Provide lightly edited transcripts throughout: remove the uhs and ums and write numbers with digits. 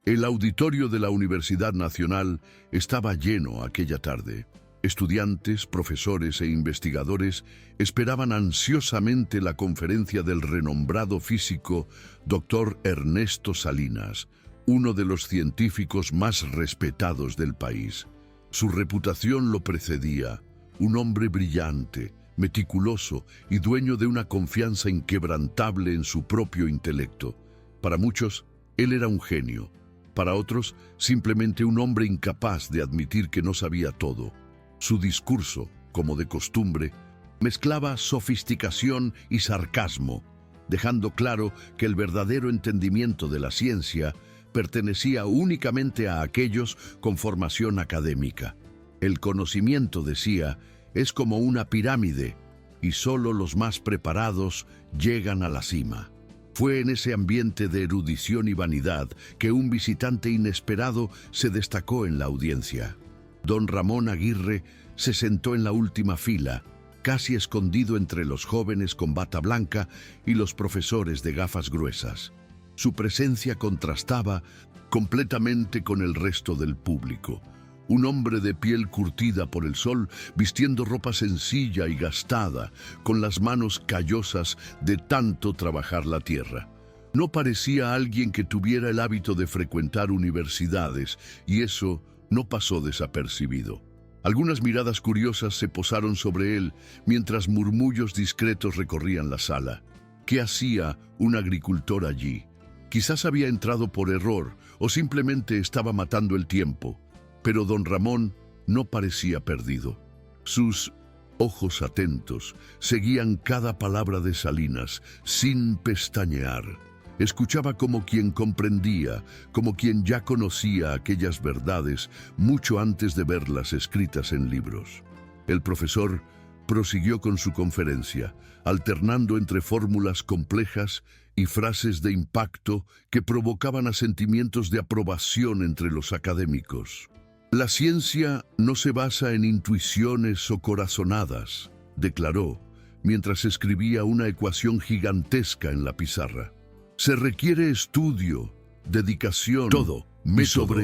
El auditorio de la Universidad Nacional estaba lleno aquella tarde. Estudiantes, profesores e investigadores esperaban ansiosamente la conferencia del renombrado físico Dr. Ernesto Salinas, uno de los científicos más respetados del país. Su reputación lo precedía, un hombre brillante, meticuloso y dueño de una confianza inquebrantable en su propio intelecto. Para muchos, él era un genio. Para otros, simplemente un hombre incapaz de admitir que no sabía todo. Su discurso, como de costumbre, mezclaba sofisticación y sarcasmo, dejando claro que el verdadero entendimiento de la ciencia pertenecía únicamente a aquellos con formación académica. El conocimiento, decía, es como una pirámide, y solo los más preparados llegan a la cima. Fue en ese ambiente de erudición y vanidad que un visitante inesperado se destacó en la audiencia. Don Ramón Aguirre se sentó en la última fila, casi escondido entre los jóvenes con bata blanca y los profesores de gafas gruesas. Su presencia contrastaba completamente con el resto del público. Un hombre de piel curtida por el sol, vistiendo ropa sencilla y gastada, con las manos callosas de tanto trabajar la tierra. No parecía alguien que tuviera el hábito de frecuentar universidades, y eso no pasó desapercibido. Algunas miradas curiosas se posaron sobre él, mientras murmullos discretos recorrían la sala. ¿Qué hacía un agricultor allí? Quizás había entrado por error, o simplemente estaba matando el tiempo. Pero don Ramón no parecía perdido. Sus ojos atentos seguían cada palabra de Salinas, sin pestañear. Escuchaba como quien comprendía, como quien ya conocía aquellas verdades mucho antes de verlas escritas en libros. El profesor prosiguió con su conferencia, alternando entre fórmulas complejas y frases de impacto que provocaban asentimientos de aprobación entre los académicos. La ciencia no se basa en intuiciones o corazonadas, declaró, mientras escribía una ecuación gigantesca en la pizarra. Se requiere estudio, dedicación, todo, método.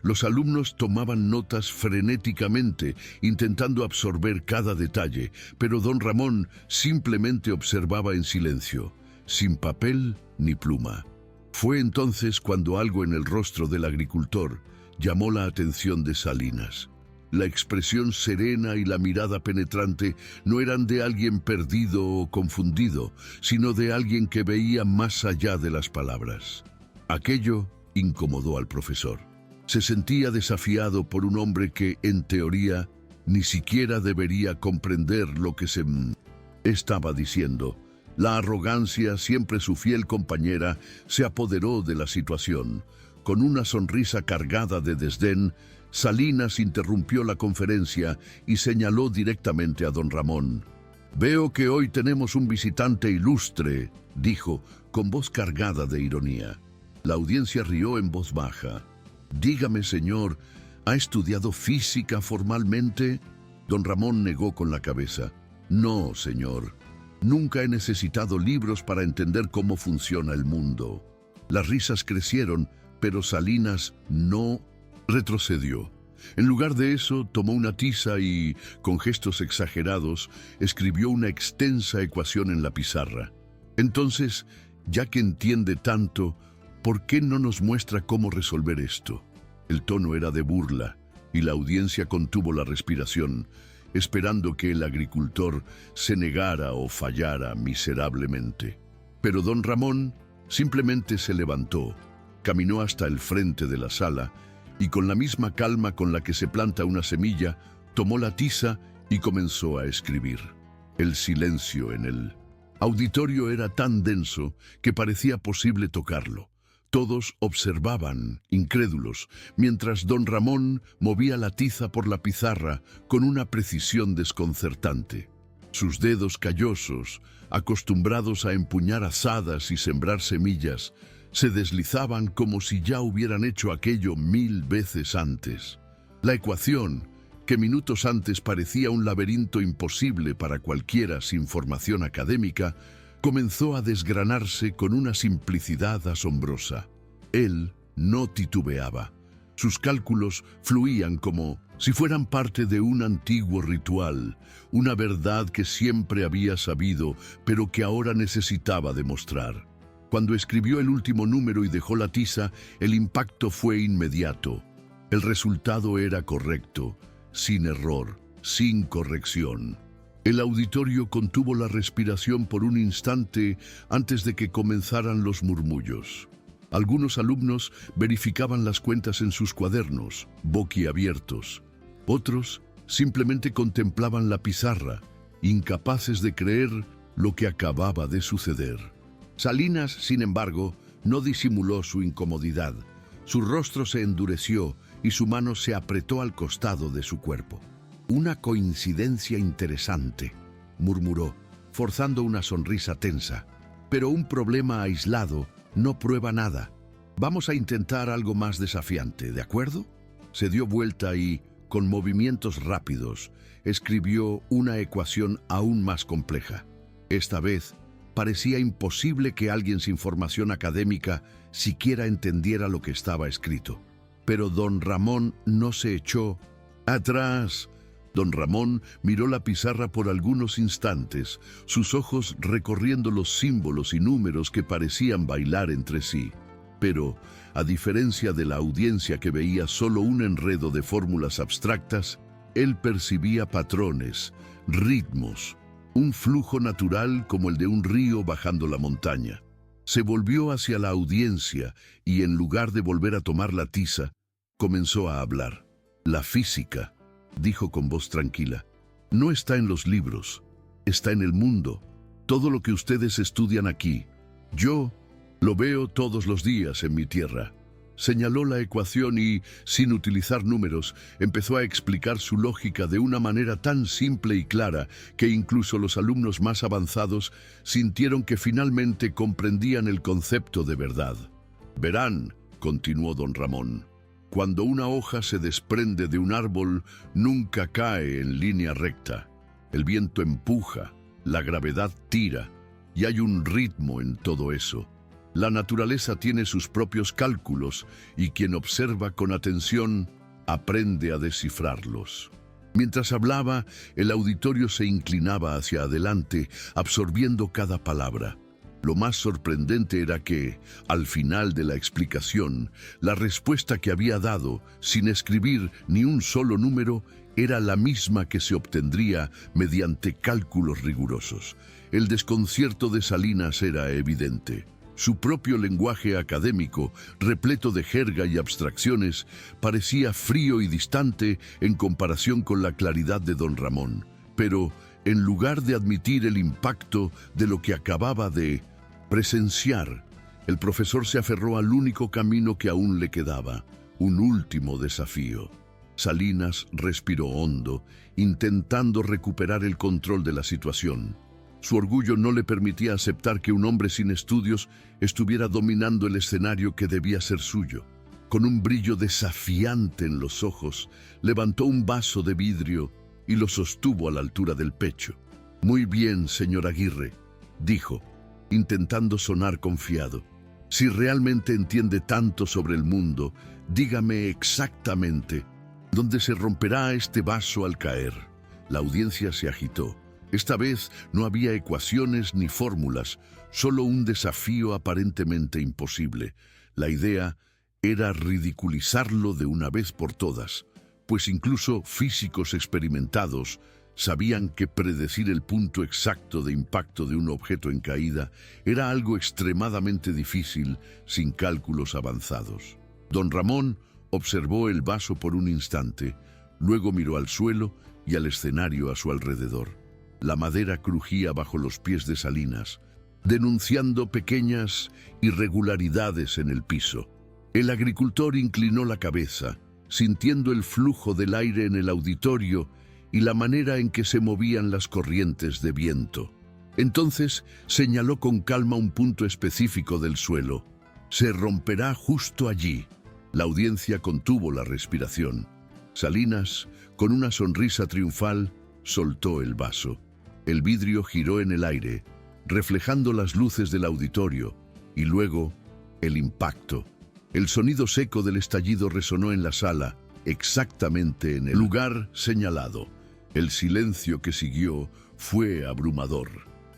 Los alumnos tomaban notas frenéticamente, intentando absorber cada detalle, pero don Ramón simplemente observaba en silencio, sin papel ni pluma. Fue entonces cuando algo en el rostro del agricultor llamó la atención de Salinas. La expresión serena y la mirada penetrante no eran de alguien perdido o confundido, sino de alguien que veía más allá de las palabras. Aquello incomodó al profesor. Se sentía desafiado por un hombre que, en teoría, ni siquiera debería comprender lo que se estaba diciendo. La arrogancia, siempre su fiel compañera, se apoderó de la situación. Con una sonrisa cargada de desdén, Salinas interrumpió la conferencia y señaló directamente a don Ramón. «Veo que hoy tenemos un visitante ilustre», dijo, con voz cargada de ironía. La audiencia rió en voz baja. «Dígame, señor, ¿ha estudiado física formalmente?» Don Ramón negó con la cabeza. «No, señor. Nunca he necesitado libros para entender cómo funciona el mundo». Las risas crecieron, pero Salinas no retrocedió. En lugar de eso, tomó una tiza y, con gestos exagerados, escribió una extensa ecuación en la pizarra. Entonces, ya que entiende tanto, ¿por qué no nos muestra cómo resolver esto? El tono era de burla, y la audiencia contuvo la respiración, esperando que el agricultor se negara o fallara miserablemente. Pero don Ramón simplemente se levantó, caminó hasta el frente de la sala y con la misma calma con la que se planta una semilla, tomó la tiza y comenzó a escribir. El silencio en el auditorio era tan denso que parecía posible tocarlo. Todos observaban, incrédulos, mientras don Ramón movía la tiza por la pizarra con una precisión desconcertante. Sus dedos callosos, acostumbrados a empuñar azadas y sembrar semillas, se deslizaban como si ya hubieran hecho aquello 1000 veces antes. La ecuación, que minutos antes parecía un laberinto imposible para cualquiera sin formación académica, comenzó a desgranarse con una simplicidad asombrosa. Él no titubeaba. Sus cálculos fluían como si fueran parte de un antiguo ritual, una verdad que siempre había sabido, pero que ahora necesitaba demostrar. Cuando escribió el último número y dejó la tiza, el impacto fue inmediato. El resultado era correcto, sin error, sin corrección. El auditorio contuvo la respiración por un instante antes de que comenzaran los murmullos. Algunos alumnos verificaban las cuentas en sus cuadernos, boquiabiertos. Otros simplemente contemplaban la pizarra, incapaces de creer lo que acababa de suceder. Salinas, sin embargo, no disimuló su incomodidad. Su rostro se endureció y su mano se apretó al costado de su cuerpo. «Una coincidencia interesante», murmuró, forzando una sonrisa tensa. «Pero un problema aislado no prueba nada. Vamos a intentar algo más desafiante, ¿de acuerdo?» Se dio vuelta y, con movimientos rápidos, escribió una ecuación aún más compleja. Esta vez, parecía imposible que alguien sin formación académica siquiera entendiera lo que estaba escrito. Pero don Ramón no se echó atrás. Don Ramón miró la pizarra por algunos instantes, sus ojos recorriendo los símbolos y números que parecían bailar entre sí. Pero, a diferencia de la audiencia que veía solo un enredo de fórmulas abstractas, él percibía patrones, ritmos, un flujo natural como el de un río bajando la montaña. Se volvió hacia la audiencia y, en lugar de volver a tomar la tiza, comenzó a hablar. «La física», dijo con voz tranquila, «no está en los libros, está en el mundo. Todo lo que ustedes estudian aquí, yo lo veo todos los días en mi tierra». Señaló la ecuación y, sin utilizar números, empezó a explicar su lógica de una manera tan simple y clara que incluso los alumnos más avanzados sintieron que finalmente comprendían el concepto de verdad. «Verán», continuó don Ramón, «cuando una hoja se desprende de un árbol, nunca cae en línea recta. El viento empuja, la gravedad tira, y hay un ritmo en todo eso. La naturaleza tiene sus propios cálculos y quien observa con atención aprende a descifrarlos». Mientras hablaba, el auditorio se inclinaba hacia adelante, absorbiendo cada palabra. Lo más sorprendente era que, al final de la explicación, la respuesta que había dado, sin escribir ni un solo número, era la misma que se obtendría mediante cálculos rigurosos. El desconcierto de Salinas era evidente. Su propio lenguaje académico, repleto de jerga y abstracciones, parecía frío y distante en comparación con la claridad de don Ramón. Pero, en lugar de admitir el impacto de lo que acababa de presenciar, el profesor se aferró al único camino que aún le quedaba, un último desafío. Salinas respiró hondo, intentando recuperar el control de la situación. Su orgullo no le permitía aceptar que un hombre sin estudios estuviera dominando el escenario que debía ser suyo. Con un brillo desafiante en los ojos, levantó un vaso de vidrio y lo sostuvo a la altura del pecho. «Muy bien, señor Aguirre», dijo, intentando sonar confiado. «Si realmente entiende tanto sobre el mundo, dígame exactamente dónde se romperá este vaso al caer». La audiencia se agitó. Esta vez no había ecuaciones ni fórmulas, solo un desafío aparentemente imposible. La idea era ridiculizarlo de una vez por todas, pues incluso físicos experimentados sabían que predecir el punto exacto de impacto de un objeto en caída era algo extremadamente difícil sin cálculos avanzados. Don Ramón observó el vaso por un instante, luego miró al suelo y al escenario a su alrededor. La madera crujía bajo los pies de Salinas, denunciando pequeñas irregularidades en el piso. El agricultor inclinó la cabeza, sintiendo el flujo del aire en el auditorio y la manera en que se movían las corrientes de viento. Entonces señaló con calma un punto específico del suelo. «Se romperá justo allí». La audiencia contuvo la respiración. Salinas, con una sonrisa triunfal, soltó el vaso. El vidrio giró en el aire, reflejando las luces del auditorio, y luego el impacto. El sonido seco del estallido resonó en la sala, exactamente en el lugar señalado. El silencio que siguió fue abrumador.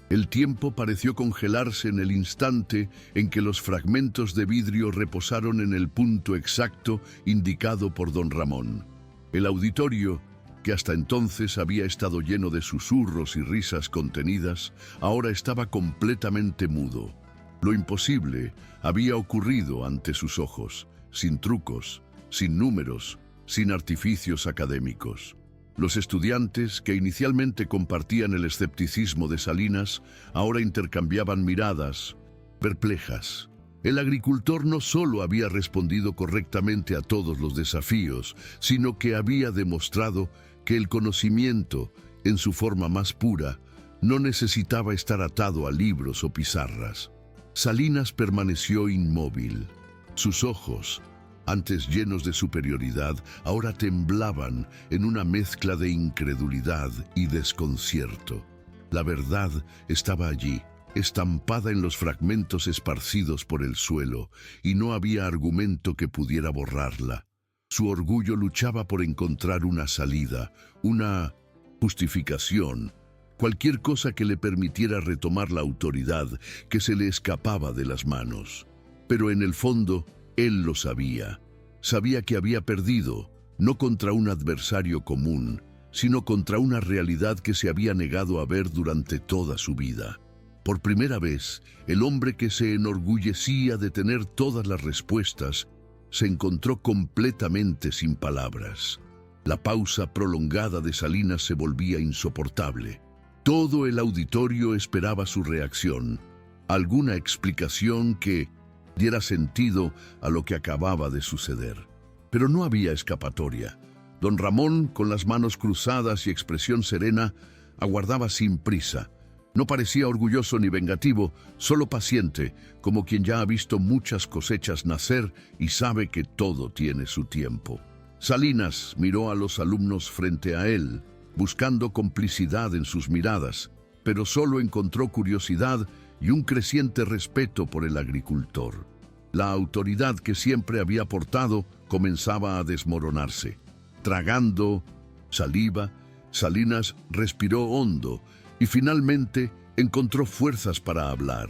El tiempo pareció congelarse en el instante en que los fragmentos de vidrio reposaron en el punto exacto indicado por don Ramón. El auditorio, que hasta entonces había estado lleno de susurros y risas contenidas, ahora estaba completamente mudo. Lo imposible había ocurrido ante sus ojos, sin trucos, sin números, sin artificios académicos. Los estudiantes, que inicialmente compartían el escepticismo de Salinas, ahora intercambiaban miradas, perplejas. El agricultor no solo había respondido correctamente a todos los desafíos, sino que había demostrado que el conocimiento, en su forma más pura, no necesitaba estar atado a libros o pizarras. Salinas permaneció inmóvil. Sus ojos, antes llenos de superioridad, ahora temblaban en una mezcla de incredulidad y desconcierto. La verdad estaba allí, estampada en los fragmentos esparcidos por el suelo, y no había argumento que pudiera borrarla. Su orgullo luchaba por encontrar una salida, una justificación, cualquier cosa que le permitiera retomar la autoridad que se le escapaba de las manos. Pero en el fondo, él lo sabía. Sabía que había perdido, no contra un adversario común, sino contra una realidad que se había negado a ver durante toda su vida. Por primera vez, el hombre que se enorgullecía de tener todas las respuestas se encontró completamente sin palabras. La pausa prolongada de Salinas se volvía insoportable. Todo el auditorio esperaba su reacción, alguna explicación que diera sentido a lo que acababa de suceder. Pero no había escapatoria. Don Ramón, con las manos cruzadas y expresión serena, aguardaba sin prisa. No parecía orgulloso ni vengativo, solo paciente, como quien ya ha visto muchas cosechas nacer y sabe que todo tiene su tiempo. Salinas miró a los alumnos frente a él, buscando complicidad en sus miradas, pero solo encontró curiosidad y un creciente respeto por el agricultor. La autoridad que siempre había portado comenzaba a desmoronarse. Tragando saliva, Salinas respiró hondo y finalmente encontró fuerzas para hablar.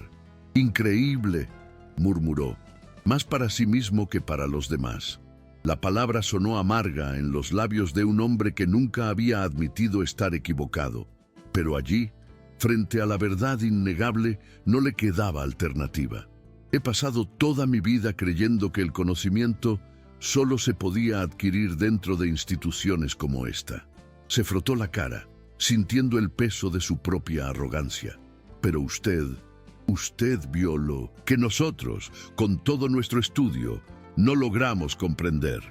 «Increíble», murmuró, más para sí mismo que para los demás. La palabra sonó amarga en los labios de un hombre que nunca había admitido estar equivocado. Pero allí, frente a la verdad innegable, no le quedaba alternativa. He pasado toda mi vida creyendo que el conocimiento solo se podía adquirir dentro de instituciones como esta. Se frotó la cara, sintiendo el peso de su propia arrogancia. Pero usted vio lo que nosotros, con todo nuestro estudio, no logramos comprender.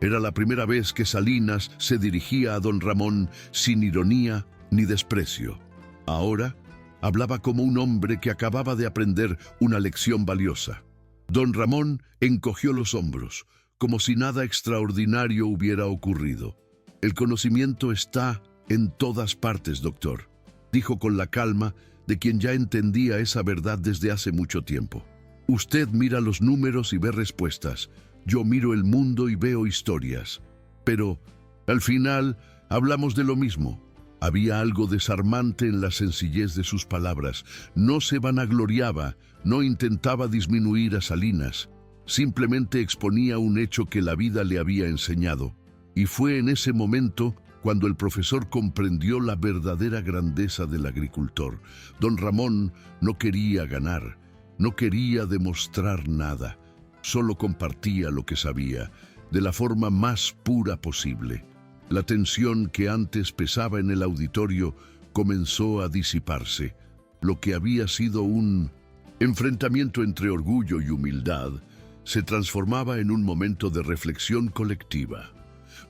Era la primera vez que Salinas se dirigía a don Ramón sin ironía ni desprecio. Ahora hablaba como un hombre que acababa de aprender una lección valiosa. Don Ramón encogió los hombros, como si nada extraordinario hubiera ocurrido. «El conocimiento está en todas partes, doctor», dijo con la calma de quien ya entendía esa verdad desde hace mucho tiempo. «Usted mira los números y ve respuestas. Yo miro el mundo y veo historias. Pero, al final, hablamos de lo mismo». Había algo desarmante en la sencillez de sus palabras. No se vanagloriaba, no intentaba disminuir a Salinas. Simplemente exponía un hecho que la vida le había enseñado. Y fue en ese momento cuando el profesor comprendió la verdadera grandeza del agricultor. Don Ramón no quería ganar, no quería demostrar nada. Solo compartía lo que sabía, de la forma más pura posible. La tensión que antes pesaba en el auditorio comenzó a disiparse. Lo que había sido un enfrentamiento entre orgullo y humildad se transformaba en un momento de reflexión colectiva.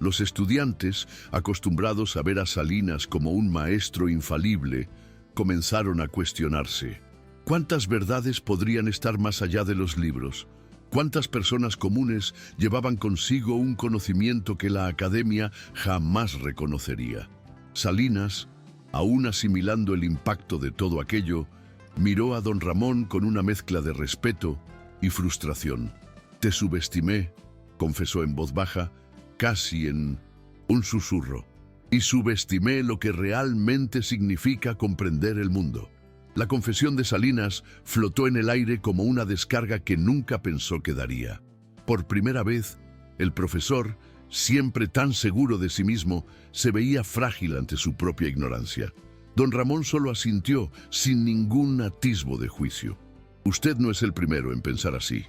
Los estudiantes, acostumbrados a ver a Salinas como un maestro infalible, comenzaron a cuestionarse. ¿Cuántas verdades podrían estar más allá de los libros? ¿Cuántas personas comunes llevaban consigo un conocimiento que la academia jamás reconocería? Salinas, aún asimilando el impacto de todo aquello, miró a don Ramón con una mezcla de respeto y frustración. Te subestimé, confesó en voz baja, casi en un susurro, y subestimé lo que realmente significa comprender el mundo. La confesión de Salinas flotó en el aire como una descarga que nunca pensó que daría. Por primera vez, el profesor, siempre tan seguro de sí mismo, se veía frágil ante su propia ignorancia. Don Ramón solo asintió, sin ningún atisbo de juicio. «Usted no es el primero en pensar así»,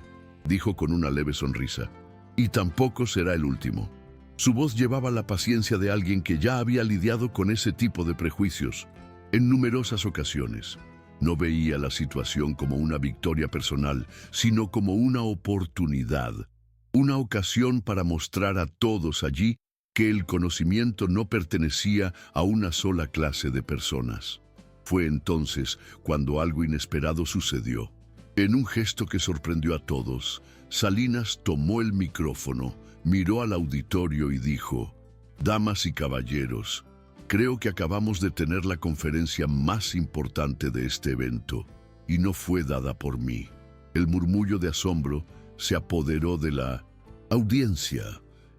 dijo con una leve sonrisa, «y tampoco será el último». Su voz llevaba la paciencia de alguien que ya había lidiado con ese tipo de prejuicios en numerosas ocasiones. No veía la situación como una victoria personal, sino como una oportunidad, una ocasión para mostrar a todos allí que el conocimiento no pertenecía a una sola clase de personas. Fue entonces cuando algo inesperado sucedió. En un gesto que sorprendió a todos, Salinas tomó el micrófono, miró al auditorio y dijo: «Damas y caballeros, creo que acabamos de tener la conferencia más importante de este evento, y no fue dada por mí». El murmullo de asombro se apoderó de la audiencia.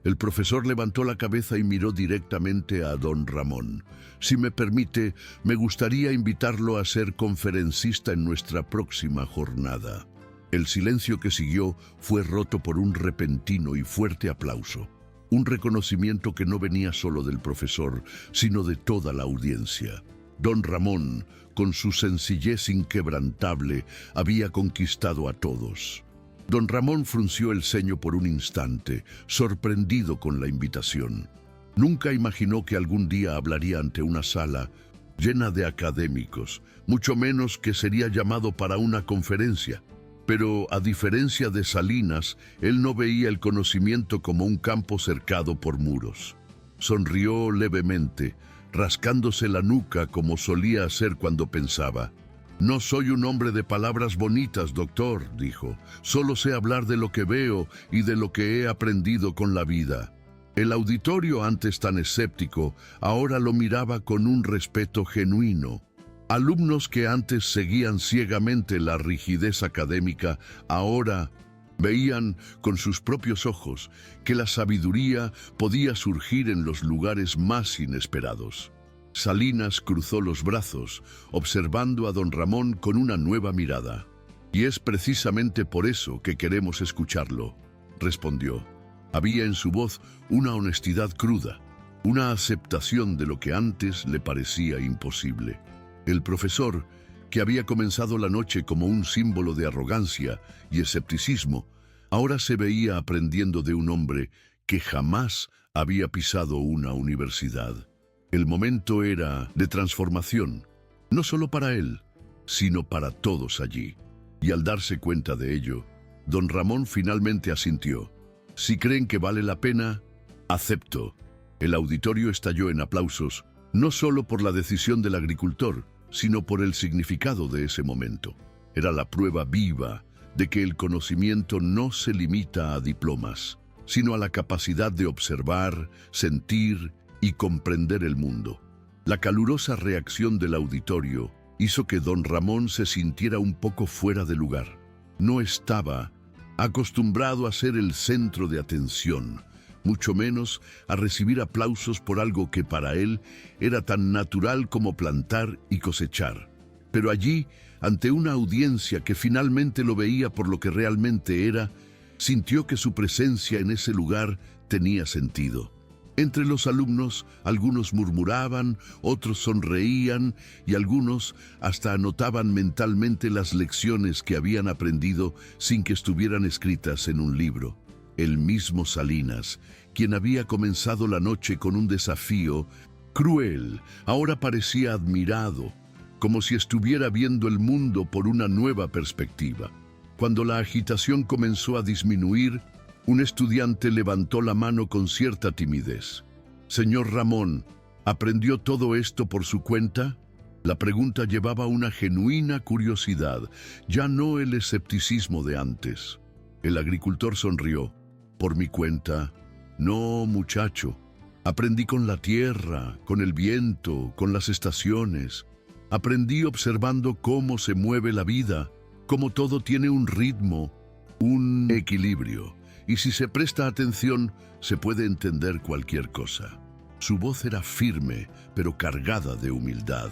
El profesor levantó la cabeza y miró directamente a don Ramón. «Si me permite, me gustaría invitarlo a ser conferencista en nuestra próxima jornada». El silencio que siguió fue roto por un repentino y fuerte aplauso. Un reconocimiento que no venía solo del profesor, sino de toda la audiencia. Don Ramón, con su sencillez inquebrantable, había conquistado a todos. Don Ramón frunció el ceño por un instante, sorprendido con la invitación. Nunca imaginó que algún día hablaría ante una sala llena de académicos, mucho menos que sería llamado para una conferencia. Pero, a diferencia de Salinas, él no veía el conocimiento como un campo cercado por muros. Sonrió levemente, rascándose la nuca como solía hacer cuando pensaba. «No soy un hombre de palabras bonitas, doctor», dijo. «Solo sé hablar de lo que veo y de lo que he aprendido con la vida». El auditorio, antes tan escéptico, ahora lo miraba con un respeto genuino. Alumnos que antes seguían ciegamente la rigidez académica, ahora veían con sus propios ojos que la sabiduría podía surgir en los lugares más inesperados. Salinas cruzó los brazos, observando a don Ramón con una nueva mirada. «Y es precisamente por eso que queremos escucharlo», respondió. Había en su voz una honestidad cruda, una aceptación de lo que antes le parecía imposible. El profesor, que había comenzado la noche como un símbolo de arrogancia y escepticismo, ahora se veía aprendiendo de un hombre que jamás había pisado una universidad. El momento era de transformación, no solo para él, sino para todos allí. Y al darse cuenta de ello, don Ramón finalmente asintió. «Si creen que vale la pena, acepto». El auditorio estalló en aplausos, no solo por la decisión del agricultor, sino por el significado de ese momento. Era la prueba viva de que el conocimiento no se limita a diplomas, sino a la capacidad de observar, sentir y comprender el mundo. La calurosa reacción del auditorio hizo que don Ramón se sintiera un poco fuera de lugar. No estaba acostumbrado a ser el centro de atención, mucho menos a recibir aplausos por algo que para él era tan natural como plantar y cosechar. Pero allí, ante una audiencia que finalmente lo veía por lo que realmente era, sintió que su presencia en ese lugar tenía sentido. Entre los alumnos, algunos murmuraban, otros sonreían y algunos hasta anotaban mentalmente las lecciones que habían aprendido sin que estuvieran escritas en un libro. El mismo Salinas, quien había comenzado la noche con un desafío cruel, ahora parecía admirado, como si estuviera viendo el mundo por una nueva perspectiva. Cuando la agitación comenzó a disminuir, un estudiante levantó la mano con cierta timidez. «Señor Ramón, ¿aprendió todo esto por su cuenta?». La pregunta llevaba una genuina curiosidad, ya no el escepticismo de antes. El agricultor sonrió. «Por mi cuenta, no, muchacho. Aprendí con la tierra, con el viento, con las estaciones. Aprendí observando cómo se mueve la vida, cómo todo tiene un ritmo, un equilibrio, y si se presta atención, se puede entender cualquier cosa. Su voz era firme, pero cargada de humildad.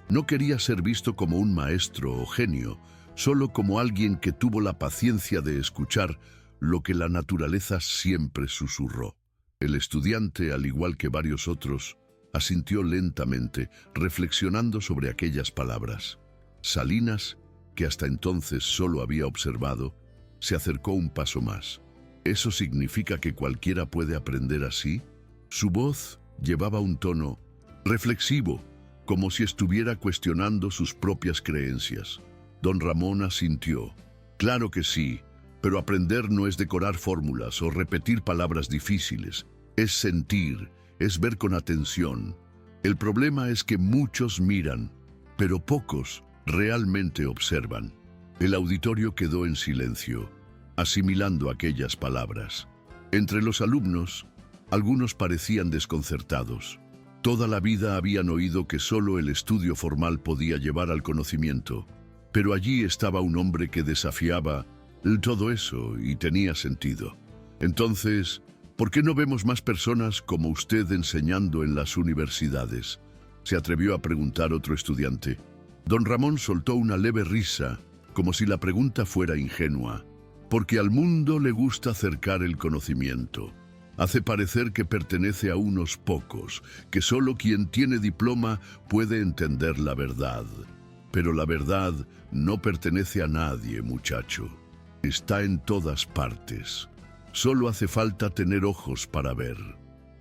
No quería ser visto como un maestro o genio, solo como alguien que tuvo la paciencia de escuchar lo que la naturaleza siempre susurró. El estudiante, al igual que varios otros, asintió lentamente, reflexionando sobre aquellas palabras. Salinas, que hasta entonces solo había observado, se acercó un paso más. ¿Eso significa que cualquiera puede aprender así? Su voz llevaba un tono reflexivo, como si estuviera cuestionando sus propias creencias. Don Ramón asintió. Claro que sí, pero aprender no es decorar fórmulas o repetir palabras difíciles. Es sentir, es ver con atención. El problema es que muchos miran, pero pocos realmente observan. El auditorio quedó en silencio, asimilando aquellas palabras. Entre los alumnos, algunos parecían desconcertados. Toda la vida habían oído que solo el estudio formal podía llevar al conocimiento, pero allí estaba un hombre que desafiaba todo eso y tenía sentido. Entonces, ¿por qué no vemos más personas como usted enseñando en las universidades?, se atrevió a preguntar otro estudiante. Don Ramón soltó una leve risa, como si la pregunta fuera ingenua. Porque al mundo le gusta acercar el conocimiento. Hace parecer que pertenece a unos pocos, que solo quien tiene diploma puede entender la verdad. Pero la verdad no pertenece a nadie, muchacho. Está en todas partes. Solo hace falta tener ojos para ver.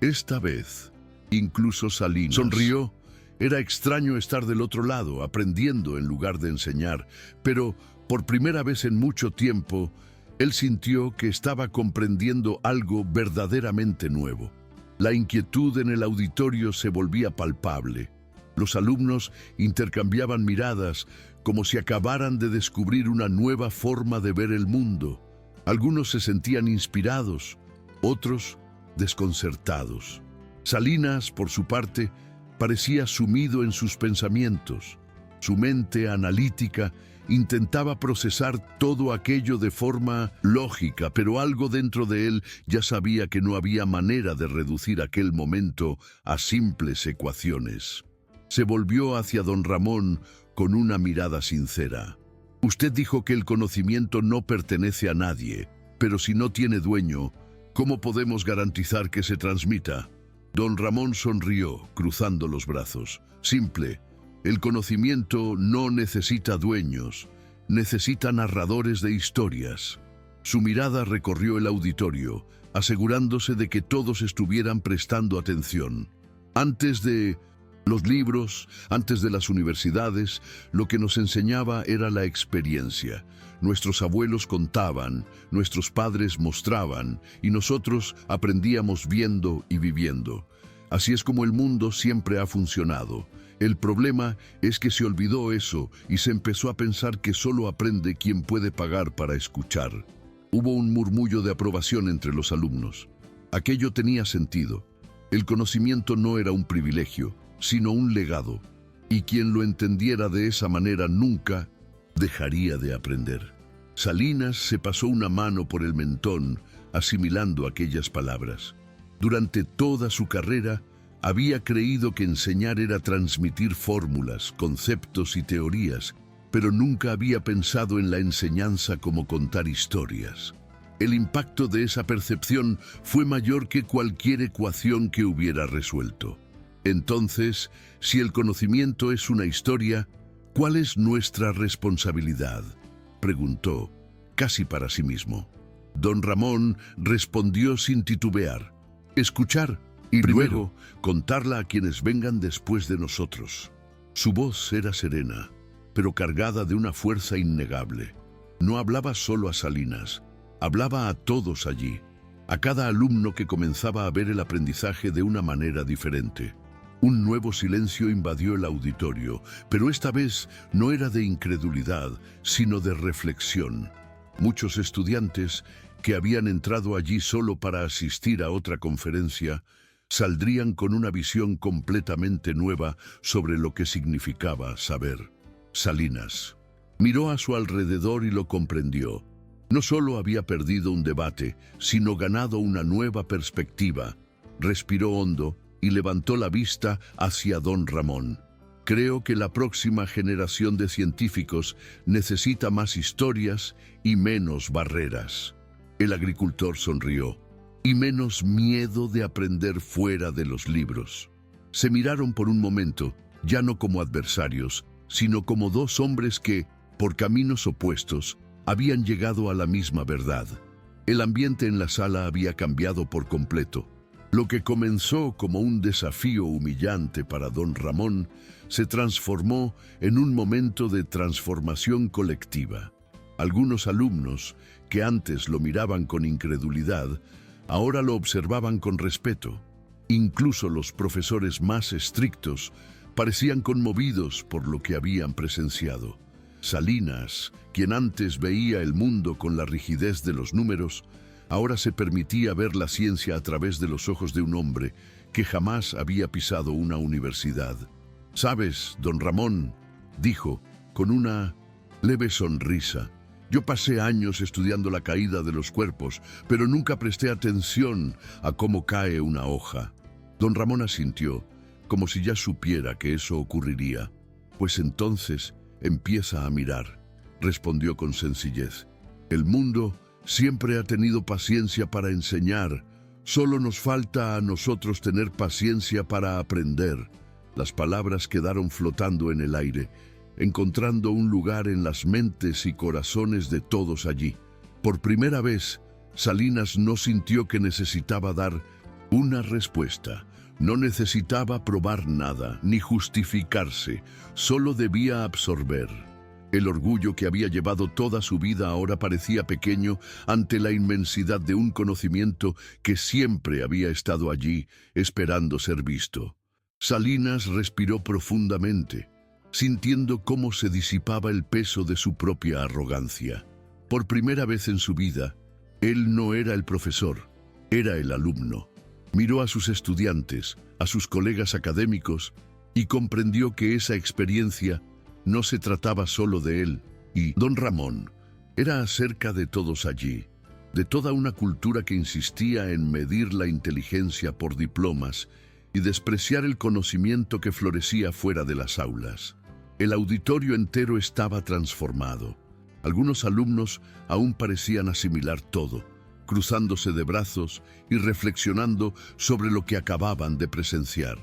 Esta vez, incluso Salinas sonrió. Era extraño estar del otro lado, aprendiendo en lugar de enseñar, pero por primera vez en mucho tiempo, él sintió que estaba comprendiendo algo verdaderamente nuevo. La inquietud en el auditorio se volvía palpable. Los alumnos intercambiaban miradas como si acabaran de descubrir una nueva forma de ver el mundo. Algunos se sentían inspirados, otros desconcertados. Salinas, por su parte, parecía sumido en sus pensamientos. Su mente analítica intentaba procesar todo aquello de forma lógica, pero algo dentro de él ya sabía que no había manera de reducir aquel momento a simples ecuaciones. Se volvió hacia don Ramón con una mirada sincera. Usted dijo que el conocimiento no pertenece a nadie, pero si no tiene dueño, ¿cómo podemos garantizar que se transmita? Don Ramón sonrió, cruzando los brazos. Simple. El conocimiento no necesita dueños, necesita narradores de historias. Su mirada recorrió el auditorio, asegurándose de que todos estuvieran prestando atención. Antes de los libros, antes de las universidades, lo que nos enseñaba era la experiencia. Nuestros abuelos contaban, nuestros padres mostraban, y nosotros aprendíamos viendo y viviendo. Así es como el mundo siempre ha funcionado. El problema es que se olvidó eso y se empezó a pensar que solo aprende quien puede pagar para escuchar. Hubo un murmullo de aprobación entre los alumnos. Aquello tenía sentido. El conocimiento no era un privilegio, sino un legado, y quien lo entendiera de esa manera nunca dejaría de aprender. Salinas se pasó una mano por el mentón, asimilando aquellas palabras. Durante toda su carrera, había creído que enseñar era transmitir fórmulas, conceptos y teorías, pero nunca había pensado en la enseñanza como contar historias. El impacto de esa percepción fue mayor que cualquier ecuación que hubiera resuelto. Entonces, si el conocimiento es una historia, ¿cuál es nuestra responsabilidad?, preguntó, casi para sí mismo. Don Ramón respondió sin titubear: escuchar y luego contarla a quienes vengan después de nosotros. Su voz era serena, pero cargada de una fuerza innegable. No hablaba solo a Salinas, hablaba a todos allí, a cada alumno que comenzaba a ver el aprendizaje de una manera diferente. Un nuevo silencio invadió el auditorio, pero esta vez no era de incredulidad, sino de reflexión. Muchos estudiantes que habían entrado allí solo para asistir a otra conferencia, saldrían con una visión completamente nueva sobre lo que significaba saber. Salinas miró a su alrededor y lo comprendió. No solo había perdido un debate, sino ganado una nueva perspectiva. Respiró hondo y levantó la vista hacia don Ramón. Creo que la próxima generación de científicos necesita más historias y menos barreras. El agricultor sonrió. Y menos miedo de aprender fuera de los libros. Se miraron por un momento, ya no como adversarios, sino como dos hombres que, por caminos opuestos, habían llegado a la misma verdad. El ambiente en la sala había cambiado por completo. Lo que comenzó como un desafío humillante para don Ramón se transformó en un momento de transformación colectiva. Algunos alumnos, que antes lo miraban con incredulidad, ahora lo observaban con respeto. Incluso los profesores más estrictos parecían conmovidos por lo que habían presenciado. Salinas, quien antes veía el mundo con la rigidez de los números, ahora se permitía ver la ciencia a través de los ojos de un hombre que jamás había pisado una universidad. «¿Sabes, don Ramón?», dijo, con una leve sonrisa. «Yo pasé años estudiando la caída de los cuerpos, pero nunca presté atención a cómo cae una hoja». Don Ramón asintió, como si ya supiera que eso ocurriría. «Pues entonces empieza a mirar», respondió con sencillez. «El mundo siempre ha tenido paciencia para enseñar. Solo nos falta a nosotros tener paciencia para aprender». Las palabras quedaron flotando en el aire, encontrando un lugar en las mentes y corazones de todos allí. Por primera vez, Salinas no sintió que necesitaba dar una respuesta. No necesitaba probar nada, ni justificarse, solo debía absorber. El orgullo que había llevado toda su vida ahora parecía pequeño ante la inmensidad de un conocimiento que siempre había estado allí, esperando ser visto. Salinas respiró profundamente, sintiendo cómo se disipaba el peso de su propia arrogancia. Por primera vez en su vida, él no era el profesor, era el alumno. Miró a sus estudiantes, a sus colegas académicos, y comprendió que esa experiencia no se trataba solo de él y don Ramón. Era acerca de todos allí, de toda una cultura que insistía en medir la inteligencia por diplomas y despreciar el conocimiento que florecía fuera de las aulas. El auditorio entero estaba transformado. Algunos alumnos aún parecían asimilar todo, cruzándose de brazos y reflexionando sobre lo que acababan de presenciar.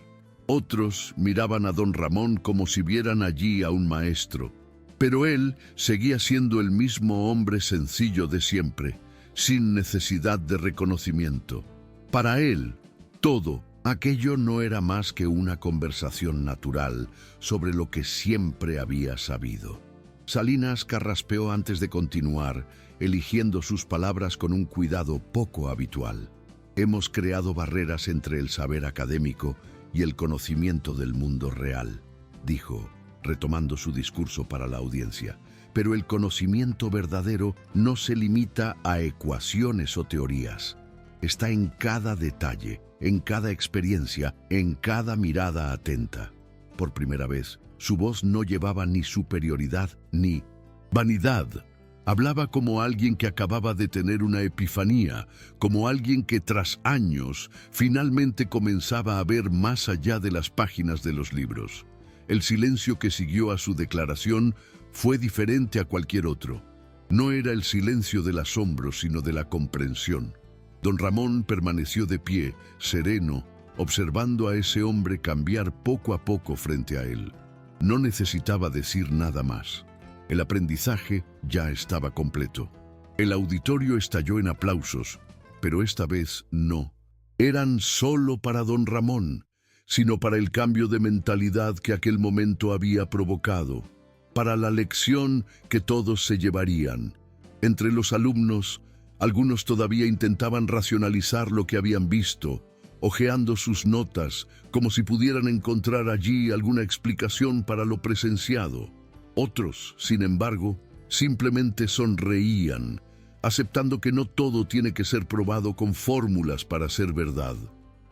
Otros miraban a don Ramón como si vieran allí a un maestro. Pero él seguía siendo el mismo hombre sencillo de siempre, sin necesidad de reconocimiento. Para él, todo aquello no era más que una conversación natural sobre lo que siempre había sabido. Salinas carraspeó antes de continuar, eligiendo sus palabras con un cuidado poco habitual. «Hemos creado barreras entre el saber académico y el conocimiento del mundo real», dijo, retomando su discurso para la audiencia. «Pero el conocimiento verdadero no se limita a ecuaciones o teorías. Está en cada detalle, en cada experiencia, en cada mirada atenta». Por primera vez, su voz no llevaba ni superioridad ni vanidad. Hablaba como alguien que acababa de tener una epifanía, como alguien que tras años finalmente comenzaba a ver más allá de las páginas de los libros. El silencio que siguió a su declaración fue diferente a cualquier otro. No era el silencio del asombro, sino de la comprensión. Don Ramón permaneció de pie, sereno, observando a ese hombre cambiar poco a poco frente a él. No necesitaba decir nada más. El aprendizaje ya estaba completo. El auditorio estalló en aplausos, pero esta vez no. Eran solo para don Ramón, sino para el cambio de mentalidad que aquel momento había provocado, para la lección que todos se llevarían. Entre los alumnos, algunos todavía intentaban racionalizar lo que habían visto, hojeando sus notas como si pudieran encontrar allí alguna explicación para lo presenciado. Otros, sin embargo, simplemente sonreían, aceptando que no todo tiene que ser probado con fórmulas para ser verdad.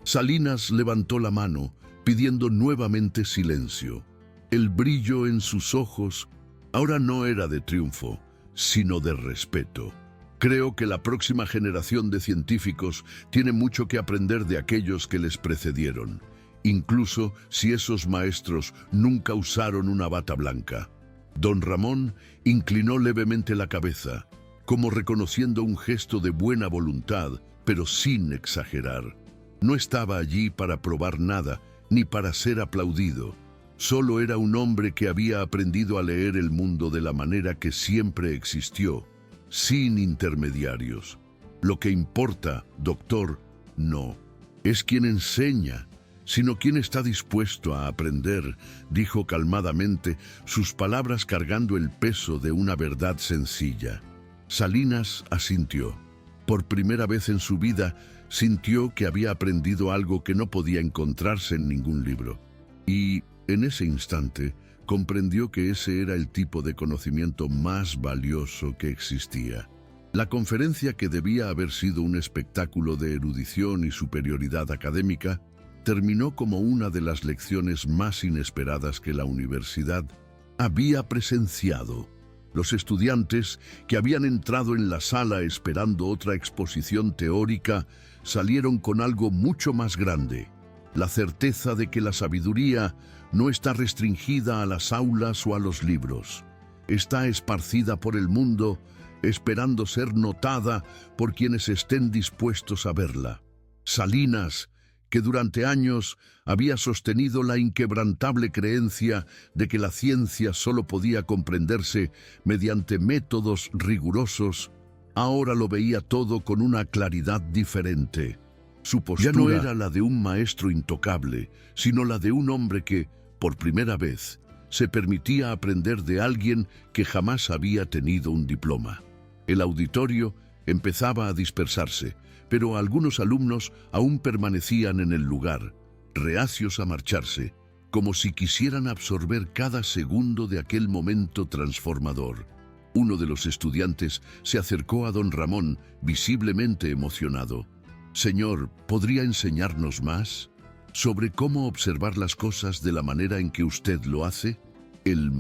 Salinas levantó la mano, pidiendo nuevamente silencio. El brillo en sus ojos ahora no era de triunfo, sino de respeto. Creo que la próxima generación de científicos tiene mucho que aprender de aquellos que les precedieron, incluso si esos maestros nunca usaron una bata blanca. Don Ramón inclinó levemente la cabeza, como reconociendo un gesto de buena voluntad, pero sin exagerar. No estaba allí para probar nada, ni para ser aplaudido. Solo era un hombre que había aprendido a leer el mundo de la manera que siempre existió, sin intermediarios. Lo que importa, doctor, no es quien enseña, sino quien está dispuesto a aprender, dijo calmadamente, sus palabras cargando el peso de una verdad sencilla. Salinas asintió. Por primera vez en su vida, sintió que había aprendido algo que no podía encontrarse en ningún libro. Y, en ese instante, comprendió que ese era el tipo de conocimiento más valioso que existía. La conferencia, que debía haber sido un espectáculo de erudición y superioridad académica, terminó como una de las lecciones más inesperadas que la universidad había presenciado. Los estudiantes, que habían entrado en la sala esperando otra exposición teórica, salieron con algo mucho más grande: la certeza de que la sabiduría no está restringida a las aulas o a los libros. Está esparcida por el mundo, esperando ser notada por quienes estén dispuestos a verla. Salinas, que durante años había sostenido la inquebrantable creencia de que la ciencia solo podía comprenderse mediante métodos rigurosos, ahora lo veía todo con una claridad diferente. Su postura ya no era la de un maestro intocable, sino la de un hombre que, por primera vez, se permitía aprender de alguien que jamás había tenido un diploma. El auditorio empezaba a dispersarse, pero algunos alumnos aún permanecían en el lugar, reacios a marcharse, como si quisieran absorber cada segundo de aquel momento transformador. Uno de los estudiantes se acercó a don Ramón, visiblemente emocionado. «Señor, ¿podría enseñarnos más sobre cómo observar las cosas de la manera en que usted lo hace?» El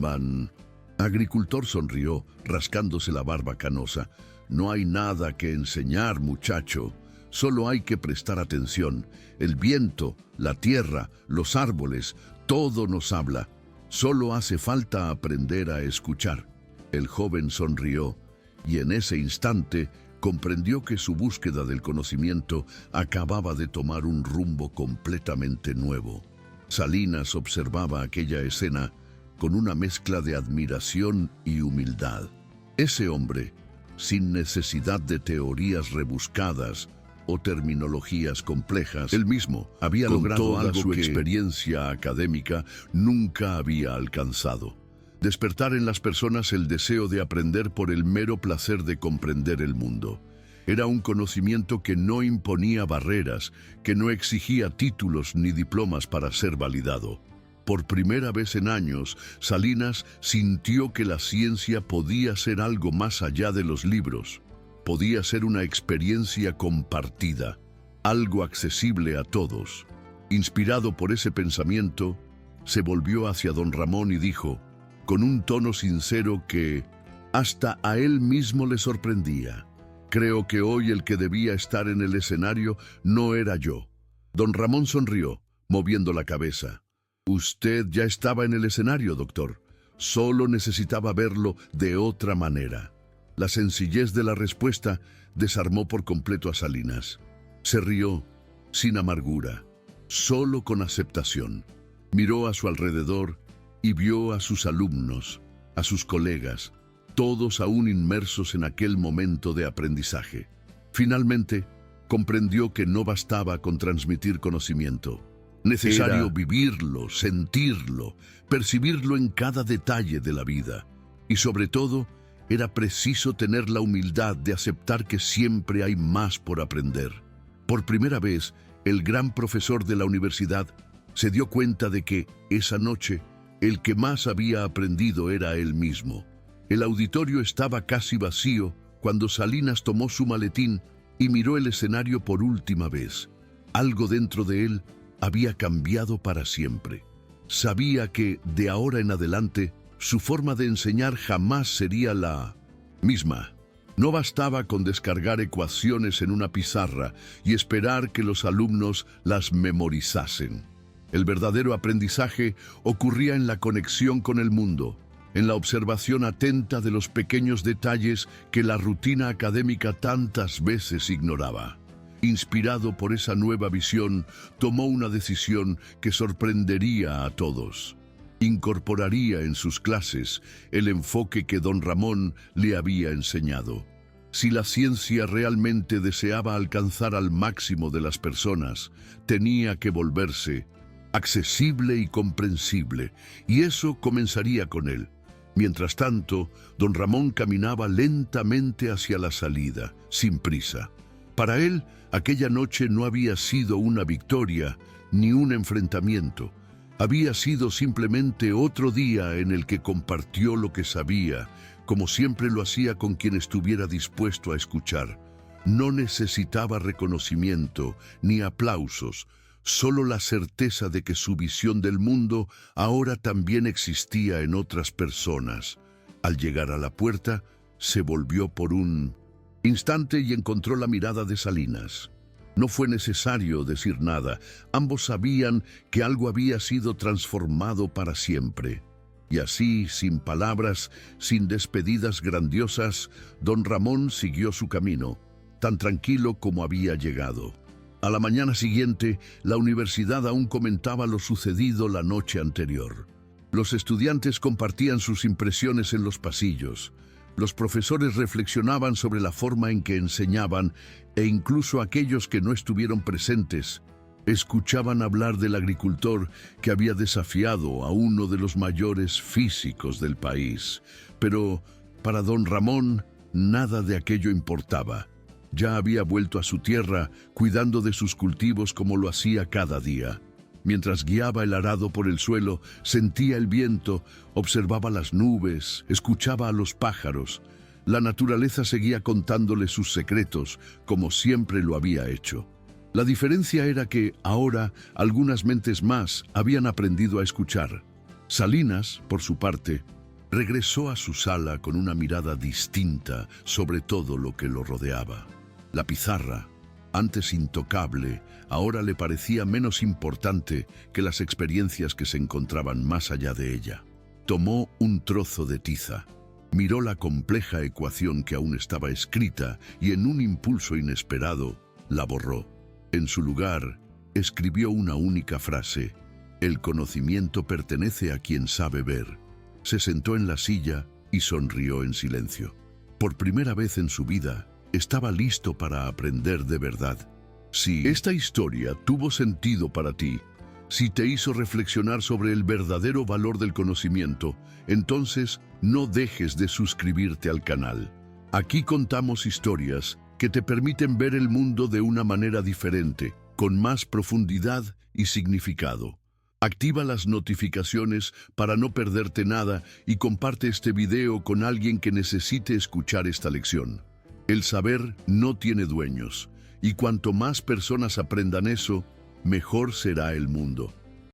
agricultor sonrió, rascándose la barba canosa. «No hay nada que enseñar, muchacho. Solo hay que prestar atención. El viento, la tierra, los árboles, todo nos habla. Solo hace falta aprender a escuchar». El joven sonrió, y en ese instante comprendió que su búsqueda del conocimiento acababa de tomar un rumbo completamente nuevo. Salinas observaba aquella escena con una mezcla de admiración y humildad. Ese hombre, sin necesidad de teorías rebuscadas o terminologías complejas, él mismo había logrado algo que su experiencia académica nunca había alcanzado: despertar en las personas el deseo de aprender por el mero placer de comprender el mundo. Era un conocimiento que no imponía barreras, que no exigía títulos ni diplomas para ser validado. Por primera vez en años, Salinas sintió que la ciencia podía ser algo más allá de los libros. Podía ser una experiencia compartida, algo accesible a todos. Inspirado por ese pensamiento, se volvió hacia don Ramón y dijo, con un tono sincero que hasta a él mismo le sorprendía: «Creo que hoy el que debía estar en el escenario no era yo». Don Ramón sonrió, moviendo la cabeza. «Usted ya estaba en el escenario, doctor. Solo necesitaba verlo de otra manera». La sencillez de la respuesta desarmó por completo a Salinas. Se rió, sin amargura, solo con aceptación. Miró a su alrededor y vio a sus alumnos, a sus colegas, todos aún inmersos en aquel momento de aprendizaje. Finalmente, comprendió que no bastaba con transmitir conocimiento. Necesario vivirlo, sentirlo, percibirlo en cada detalle de la vida. Y sobre todo, era preciso tener la humildad de aceptar que siempre hay más por aprender. Por primera vez, el gran profesor de la universidad se dio cuenta de que, esa noche, el que más había aprendido era él mismo. El auditorio estaba casi vacío cuando Salinas tomó su maletín y miró el escenario por última vez. Algo dentro de él había cambiado para siempre. Sabía que, de ahora en adelante, su forma de enseñar jamás sería la misma. No bastaba con descargar ecuaciones en una pizarra y esperar que los alumnos las memorizasen. El verdadero aprendizaje ocurría en la conexión con el mundo, en la observación atenta de los pequeños detalles que la rutina académica tantas veces ignoraba. Inspirado por esa nueva visión, tomó una decisión que sorprendería a todos. Incorporaría en sus clases el enfoque que don Ramón le había enseñado. Si la ciencia realmente deseaba alcanzar al máximo de las personas, tenía que volverse accesible y comprensible, y eso comenzaría con él. Mientras tanto, don Ramón caminaba lentamente hacia la salida, sin prisa. Para él, aquella noche no había sido una victoria ni un enfrentamiento. Había sido simplemente otro día en el que compartió lo que sabía, como siempre lo hacía con quien estuviera dispuesto a escuchar. No necesitaba reconocimiento ni aplausos, solo la certeza de que su visión del mundo ahora también existía en otras personas. Al llegar a la puerta, se volvió por un instante y encontró la mirada de Salinas. No fue necesario decir nada. Ambos sabían que algo había sido transformado para siempre. Y así, sin palabras, sin despedidas grandiosas, don Ramón siguió su camino, tan tranquilo como había llegado. A la mañana siguiente, la universidad aún comentaba lo sucedido la noche anterior. Los estudiantes compartían sus impresiones en los pasillos. Los profesores reflexionaban sobre la forma en que enseñaban e incluso aquellos que no estuvieron presentes escuchaban hablar del agricultor que había desafiado a uno de los mayores físicos del país. Pero para don Ramón nada de aquello importaba. Ya había vuelto a su tierra cuidando de sus cultivos como lo hacía cada día. Mientras guiaba el arado por el suelo, sentía el viento, observaba las nubes, escuchaba a los pájaros. La naturaleza seguía contándole sus secretos, como siempre lo había hecho. La diferencia era que, ahora, algunas mentes más habían aprendido a escuchar. Salinas, por su parte, regresó a su sala con una mirada distinta sobre todo lo que lo rodeaba. La pizarra, antes intocable, ahora le parecía menos importante que las experiencias que se encontraban más allá de ella. Tomó un trozo de tiza, miró la compleja ecuación que aún estaba escrita y en un impulso inesperado la borró. En su lugar, escribió una única frase: «El conocimiento pertenece a quien sabe ver». Se sentó en la silla y sonrió en silencio. Por primera vez en su vida, estaba listo para aprender de verdad. Si esta historia tuvo sentido para ti, si te hizo reflexionar sobre el verdadero valor del conocimiento, entonces no dejes de suscribirte al canal. Aquí contamos historias que te permiten ver el mundo de una manera diferente, con más profundidad y significado. Activa las notificaciones para no perderte nada y comparte este video con alguien que necesite escuchar esta lección. El saber no tiene dueños, y cuanto más personas aprendan eso, mejor será el mundo.